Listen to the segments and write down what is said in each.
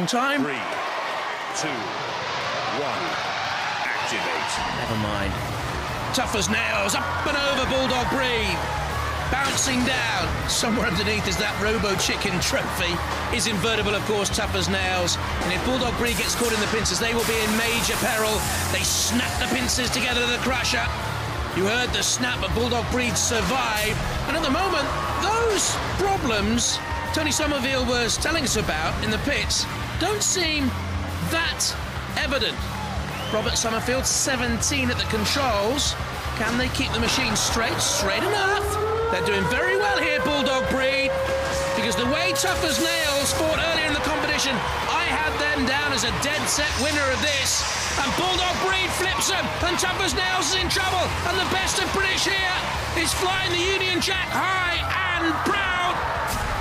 long time. 3, 2, 1, activate. Never mind. Tough as nails, up and over Bulldog Breed. Bouncing down. Somewhere underneath is that Robo Chicken trophy. Is invertible, of course, tough as nails. And if Bulldog Breed gets caught in the pincers, they will be in major peril. They snap the pincers together to the crusher. You heard the snap, but Bulldog Breed survived. And at the moment, those problems Tony Somerville was telling us about in the pits don't seem that evident. Robert Summerfield, 17 at the controls. Can they keep the machine straight? Straight enough. They're doing very well here, Bulldog Breed, because the way Tough as Nails fought earlier in the competition, I had them down as a dead-set winner of this. And Bulldog Breed flips them, and Tough as Nails is in trouble. And the best of British here is flying the Union Jack high and proud.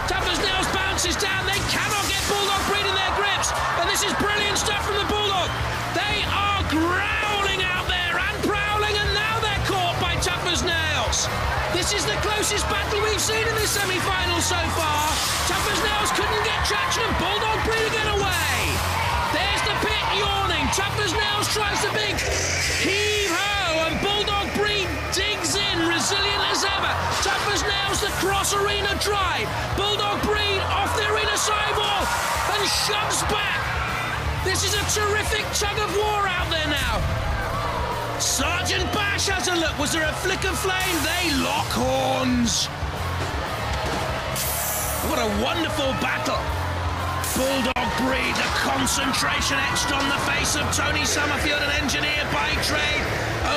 Tough as Nails bounces down. They cannot get Bulldog Breed in their grips. And this is brilliant stuff from the Bulldog. They are growling out there and prowling, and now they're caught by Tough as Nails. This is the closest battle we've seen in this semi-final so far. Tough as Nails couldn't get traction, and Bulldog Breed again away. There's the pit yawning. Tough as Nails tries the big heave-ho, and Bulldog Breed digs in, resilient as ever. Tough as Nails, the cross-arena drive. Bulldog Breed off the arena sidewall and shoves back. This is a terrific tug-of-war out there now. Sergeant Bash has a look. Was there a flick of flame? They lock horns. What a wonderful battle. Bulldog Breed, the concentration etched on the face of Tony Summerfield, an engineer by trade.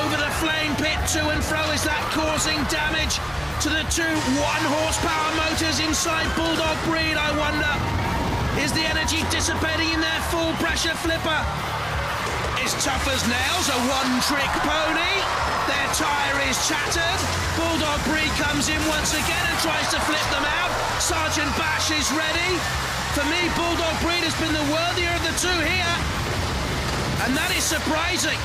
Over the flame pit, to and fro. Is that causing damage to the two 1-horsepower motors inside Bulldog Breed? I wonder. Is the energy dissipating in their full pressure flipper? Is Tough as Nails a one-trick pony? Their tyre is shattered. Bulldog Breed comes in once again and tries to flip them out. Sergeant Bash is ready. For me, Bulldog Breed has been the worthier of the two here. And that is surprising.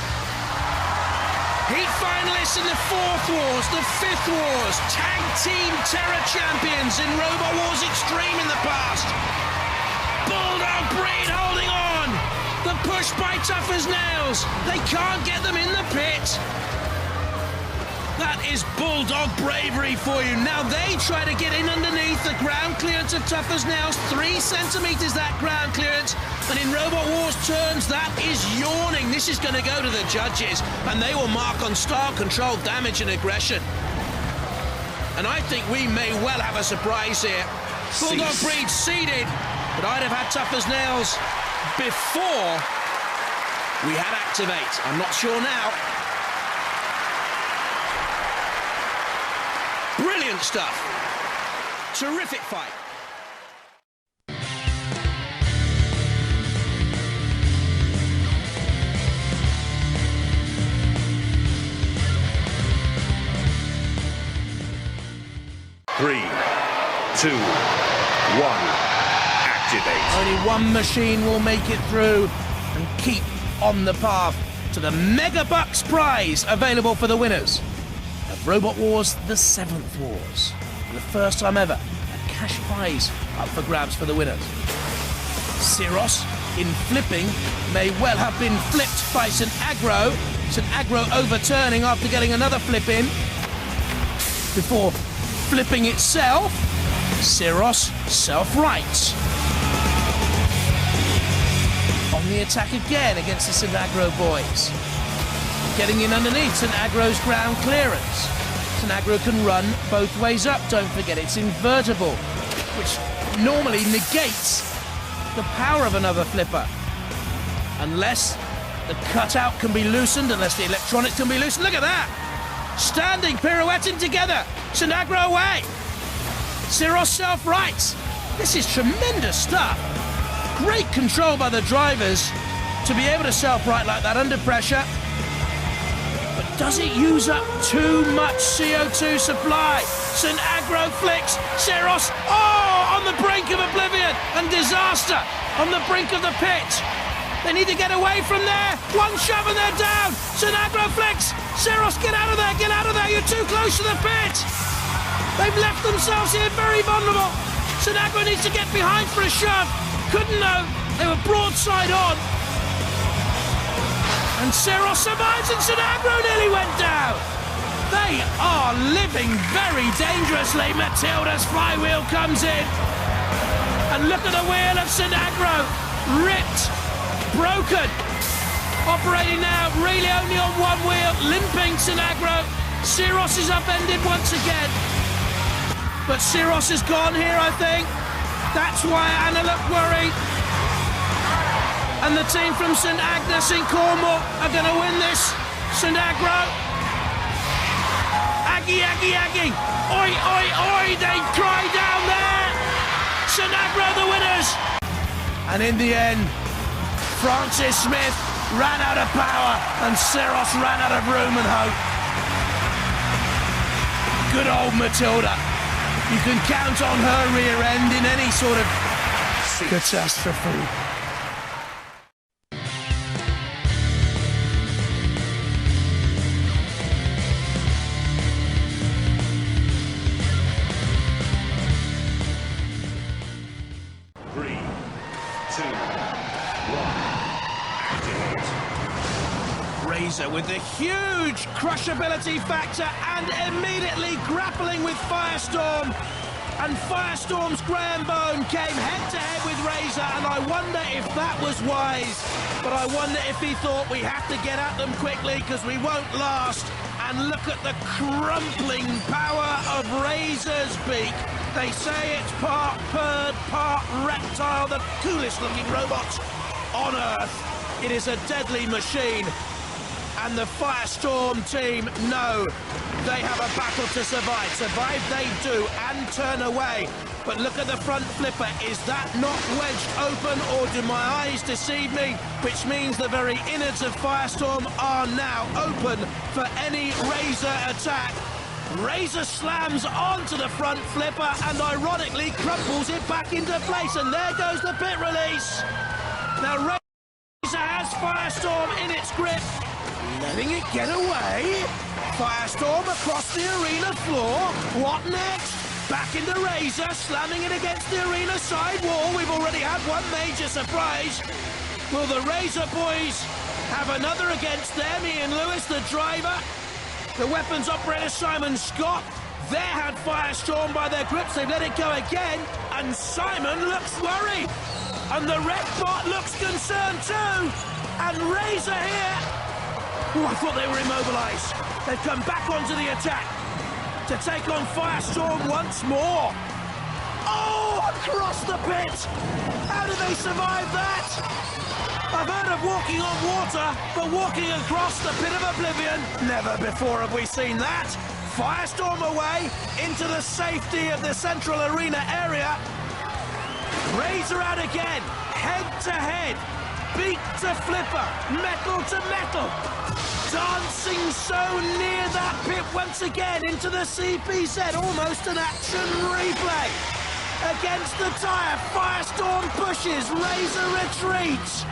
Heat finalists in the 4th Wars, the 5th Wars, Tag Team Terror Champions in Robot Wars Extreme in the past. Bulldog Breed holding on. The push by Tough as Nails. They can't get them in the pit. That is Bulldog bravery for you. Now they try to get in underneath the ground clearance of Tough as Nails. 3 centimetres that ground clearance. And in Robot Wars turns, that is yawning. This is going to go to the judges, and they will mark on start, control, damage and aggression. And I think we may well have a surprise here. Bulldog Breed seeded, but I'd have had Tough as Nails before we had Activate. I'm not sure now. Brilliant stuff. Terrific fight. Three, 2, 1, activate. Only one machine will make it through and keep on the path to the Mega Bucks prize available for the winners of Robot Wars, the 7th Wars. For the first time ever, a cash prize up for grabs for the winners. Ceros, in flipping, may well have been flipped by St. Agro. St. Agro overturning after getting another flip in. Before flipping itself, Ceros self-rights. On the attack again against the St. Agro boys. Getting in underneath St. Agro's ground clearance. St. Agro can run both ways up, don't forget, it's invertible, which normally negates the power of another flipper. Unless the cutout can be loosened, unless the electronics can be loosened. Look at that! Standing, pirouetting together. St. Agro away. Ceros self-rights. This is tremendous stuff. Great control by the drivers to be able to self-right like that under pressure. But does it use up too much CO2 supply? St. Agro flicks. Ceros, on the brink of oblivion and disaster. On the brink of the pit. They need to get away from there. One shove and they're down. St. Agro flicks. Ceros, get out of there, get out of there. You're too close to the pit. They've left themselves here very vulnerable. St. Agro needs to get behind for a shove. Couldn't though. They were broadside on. And Ceros survives and Agro nearly went down. They are living very dangerously. Matilda's flywheel comes in. And look at the wheel of Agro. Ripped, broken. Operating now, really only on one wheel. Limping Agro. Ceros is upended once again. But Ceros is gone here, I think. That's why Anna looked worried. And the team from St Agnes in Cornwall are going to win this. Agro. Aggie, Aggie, Aggie. Oi, oi, oi. They cry down there. Agro the winners. And in the end, Francis Smith ran out of power and Ceros ran out of room and hope. Good old Matilda. You can count on her rear end in any sort of catastrophe. Razer with the huge crushability factor and immediately grappling with Firestorm. And Firestorm's Graham Bone came head-to-head with Razer, and I wonder if that was wise. But I wonder if he thought we have to get at them quickly because we won't last. And look at the crumpling power of Razer's beak. They say it's part bird, part reptile, the coolest looking robot on Earth. It is a deadly machine. And the Firestorm team know they have a battle to survive. Survive they do, and turn away. But look at the front flipper. Is that not wedged open, or do my eyes deceive me? Which means the very innards of Firestorm are now open for any Razer attack. Razer slams onto the front flipper and ironically crumples it back into place. And there goes the pit release. Now Razer has Firestorm in its grip. Letting it get away. Firestorm across the arena floor. What next? Back into Razer, slamming it against the arena side wall. We've already had one major surprise. Will the Razer boys have another against them? Ian Lewis, the driver. The weapons operator Simon Scott. They had Firestorm by their grips. They've let it go again. And Simon looks worried. And the red bot looks concerned too. And Razer here. Oh, I thought they were immobilised. They've come back onto the attack to take on Firestorm once more. Oh, across the pit! How do they survive that? I've heard of walking on water, but walking across the pit of oblivion, never before have we seen that. Firestorm away into the safety of the central arena area. Razer out again, head to head. Beak to flipper, metal to metal. Dancing so near that pit once again into the CPZ, almost an action replay. Against the tyre, Firestorm pushes, Razer retreats.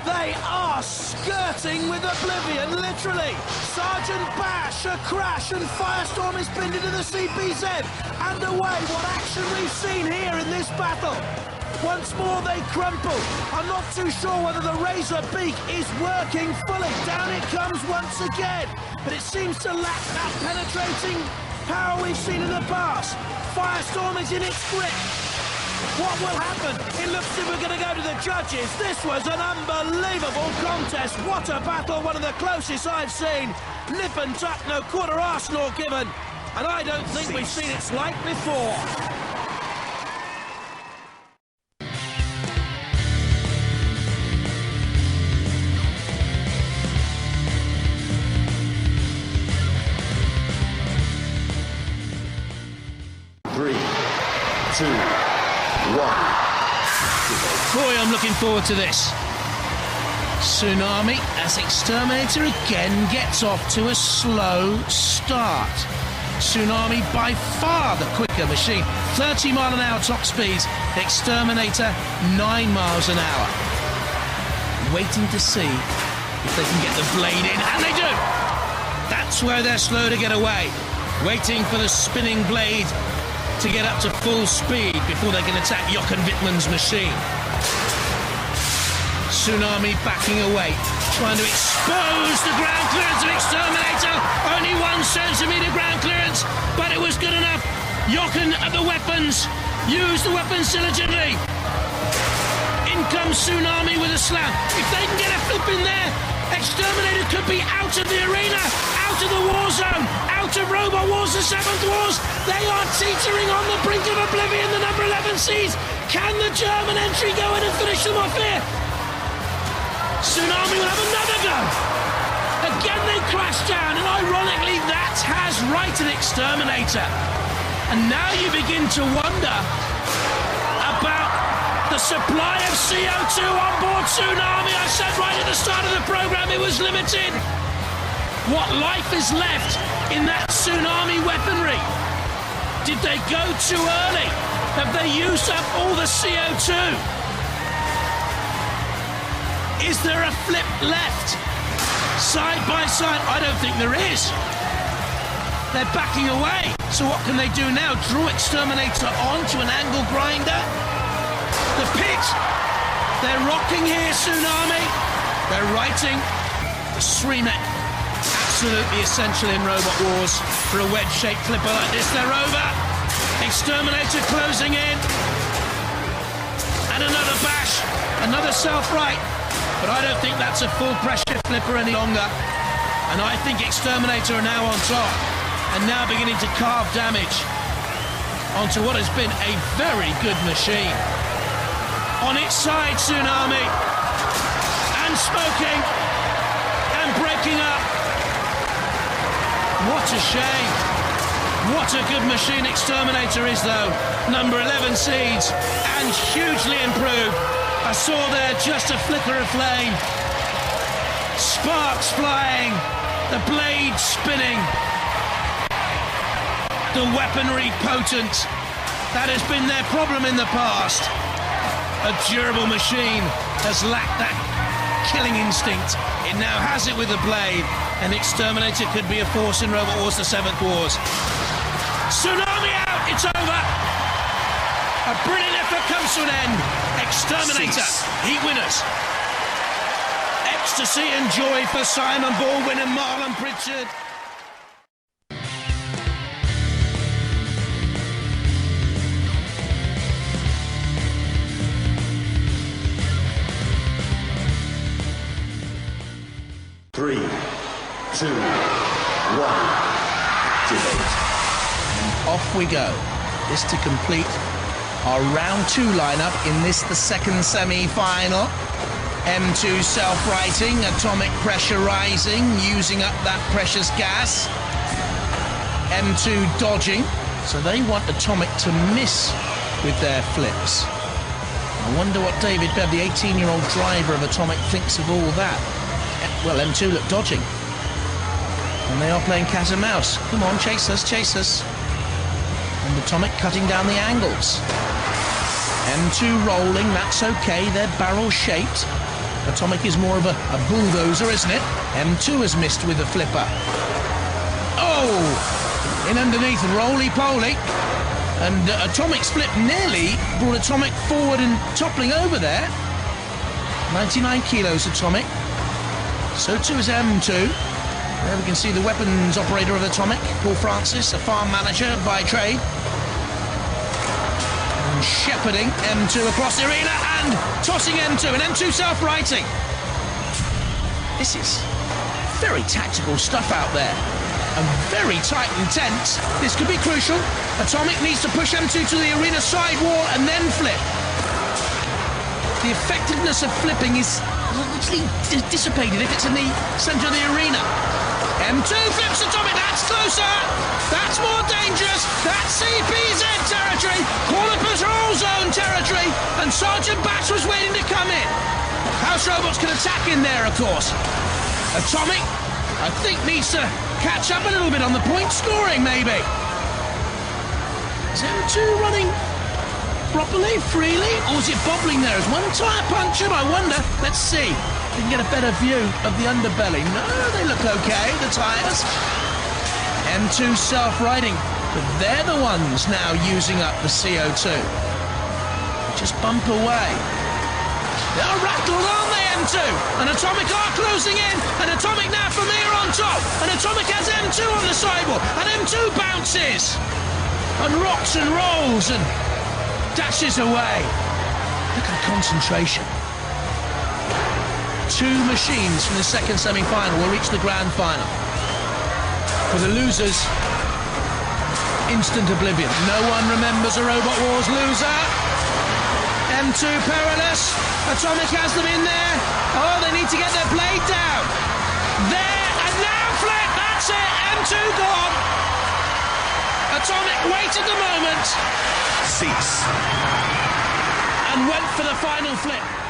They are skirting with oblivion, literally. Sergeant Bash, a crash, and Firestorm is pinned into the CPZ. And away, what action we've seen here in this battle. Once more they crumple. I'm not too sure whether the Razer beak is working fully. Down it comes once again. But it seems to lack that penetrating power we've seen in the past. Firestorm is in its grip. What will happen? It looks as if we're going to go to the judges. This was an unbelievable contest. What a battle. One of the closest I've seen. Nip and tuck, no quarter arse nor given. And I don't think we've seen its like before. 3, 2, 1. Boy, I'm looking forward to this. Tsunami as X-Terminator again gets off to a slow start. Tsunami by far the quicker machine. 30 mile an hour top speeds. X-Terminator 9 miles an hour. Waiting to see if they can get the blade in, and they do! That's where they're slow to get away. Waiting for the spinning blade to get up to full speed before they can attack Jochen Wittmann's machine. Tsunami backing away, trying to expose the ground clearance of X-Terminator. Only 1 centimetre ground clearance, but it was good enough. Jochen at the weapons, used the weapons diligently. In comes Tsunami with a slam. If they can get a flip in there, X-Terminator could be out of the arena, out of the war zone, out of Robot Wars, the 7th Wars. They are teetering on the brink of oblivion, the number 11 seeds. Can the German entry go in and finish them off here? Tsunami will have another go. Again they crash down, and ironically that has righted X-Terminator. And now you begin to wonder about the supply of CO2 on board Tsunami. I said right at the start of the program it was limited. What life is left in that Tsunami weaponry? Did they go too early? Have they used up all the CO2? Is there a flip left? Side by side? I don't think there is. They're backing away. So what can they do now? Draw X-Terminator onto an angle grinder? The pit! They're rocking here, Tsunami. They're righting. The Sreemek, absolutely essential in Robot Wars. For a wedge-shaped flipper like this, they're over. X-Terminator closing in. And another bash. Another self-right. But I don't think that's a full pressure flipper any longer. And I think X-Terminator are now on top. And now beginning to carve damage onto what has been a very good machine. On its side, Tsunami, and smoking, and breaking up. What a shame. What a good machine X-Terminator is, though. Number 11 seeds, and hugely improved. I saw there just a flicker of flame. Sparks flying, the blade spinning. The weaponry potent. That has been their problem in the past. A durable machine has lacked that killing instinct. It now has it with the blade, and X-Terminator could be a force in Robot Wars, the 7th Wars. Tsunami out, it's over. A brilliant effort comes to an end. X-Terminator, heat winners. Ecstasy and joy for Simon Baldwin and Marlon Pritchard. Three, two, one, activate. Off we go. This to complete our round 2 lineup in this, the second semi-final. M2 self-righting, atomic pressure rising, using up that precious gas. M2 dodging, so they want Atomic to miss with their flips. I wonder what David Bev, the 18-year-old driver of Atomic, thinks of all that. Well, M2 look dodging. And they are playing cat and mouse. Come on, chase us, chase us. And Atomic cutting down the angles. M2 rolling, that's okay, they're barrel-shaped. Atomic is more of a bulldozer, isn't it? M2 has missed with the flipper. Oh! In underneath, roly-poly. And Atomic's flip nearly brought Atomic forward and toppling over there. 99 kilos, Atomic. So too is M2. There we can see the weapons operator of Atomic, Paul Francis, a farm manager by trade. And shepherding M2 across the arena and tossing M2, and M2 self-righting. This is very tactical stuff out there, and very tight and tense. This could be crucial. Atomic needs to push M2 to the arena side wall and then flip. The effectiveness of flipping is literally dissipated if it's in the centre of the arena. M2 flips Atomic, that's closer, that's more dangerous, that's CPZ territory, Corner Patrol Zone territory, and Sergeant Bash was waiting to come in. House Robots can attack in there, of course. Atomic, I think, needs to catch up a little bit on the point scoring, maybe. Is M2 running properly, freely, or is it bobbling there? Is one tyre punctured? I wonder. Let's see. We can get a better view of the underbelly. No, they look okay, the tyres. M2 self-righting, but they're the ones now using up the CO2. Just bump away. They're rattled, aren't they, M2? And Atomic are closing in, and Atomic now from here on top. And Atomic has M2 on the sidewall, and M2 bounces and rocks and rolls and dashes away. Look at the concentration. Two machines from the second semi-final will reach the grand final. For the losers, instant oblivion. No one remembers a Robot Wars loser. M2 perilous. Atomic has them in there. Oh, they need to get their blade down. There, and now flip. That's it. M2 gone. Atomic waited the moment. Cease. And went for the final flip.